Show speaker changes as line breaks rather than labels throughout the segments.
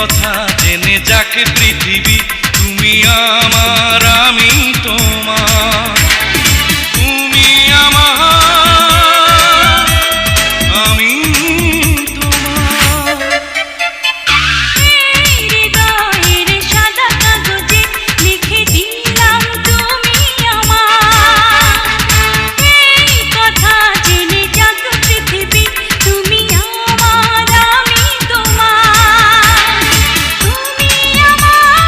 কথা জেনে যাক পৃথিবী, তুমি আমার আমি তোমার, তুমি আমার আমি তোমার।
হৃদয়ের সাদা কাগজে লিখে দিলাম তুমি আমার, এই কথা জেনে যাক পৃথিবী, তুমি আমার আমি তোমার, তুমি আমার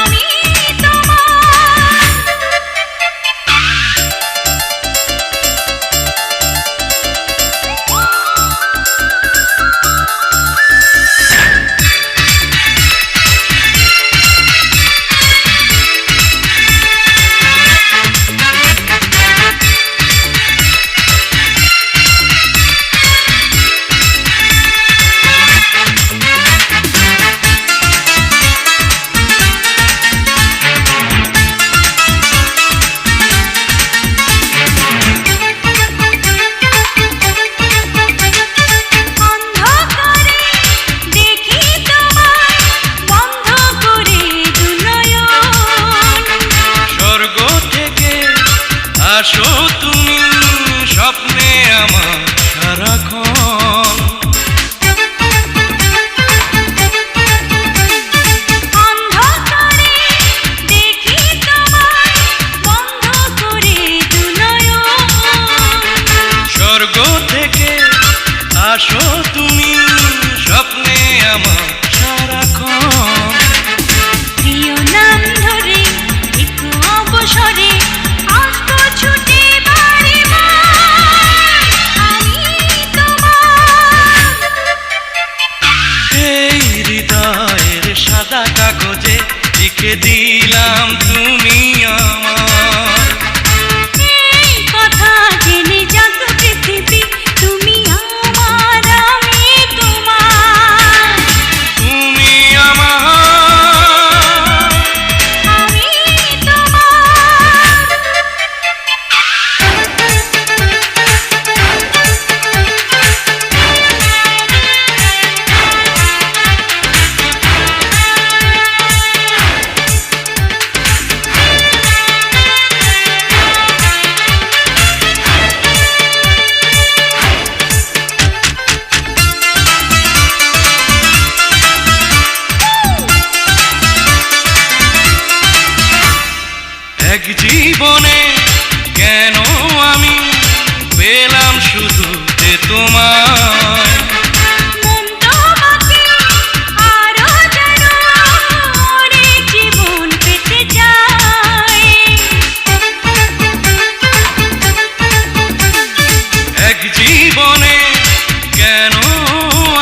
আমি
আসো তুমি স্বপ্নে আমার সারাক্ষণ,
অন্ধকারে দেখি তোমায় বন্ধ করে দুনয়ন,
স্বর্গ থেকে আসো তুমি স্বপ্নে আমার সারাক্ষণ।
প্রিয় নাম ধরে একটু অবসরে আসবো ছুটে বাড়ি আমি তোমার।
এই হৃদয়ের সাদা কাগজে লিখে দিলাম তুমি আমার,
এই কথা জেনে যাক পৃথিবী, তুমি আমার আমি তোমার,
তুমি আমার
আমি তোমার।
এক জীবনে কেন আমি পেলাম শুধু যে তোমায়,
মন তোমাকে আরো যেন অনেক জীবন পেতে চায়,
এক জীবনে কেন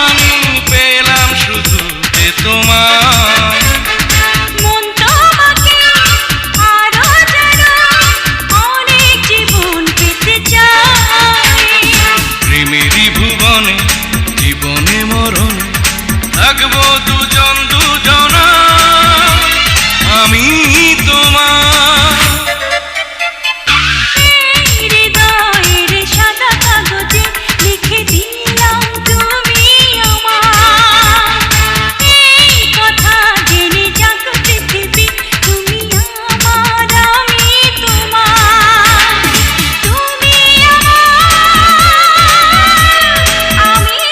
আমি পেলাম শুধু যে তোমায়,
মন তোমাকে আরো যেন অনেক জীবন পেতে চায়,
প্রেমেরই ভুবনে জীবনে মরণে থাকবো দুজন দুজনা আমি তোমার।
হৃদয়ের সাদা কাগজে লিখে দিলাম তুমি আমার, এই কথা জেনে যাক পৃথিবী, তুমি আমার আমি তোমার, তুমি আমার আমি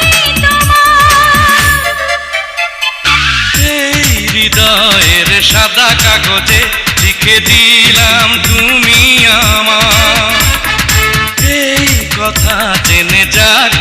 তোমার।
এই হৃদয়ের সাদা কাগজে লিখে দিলাম তুমি আমার, এই কথা জেনে যাক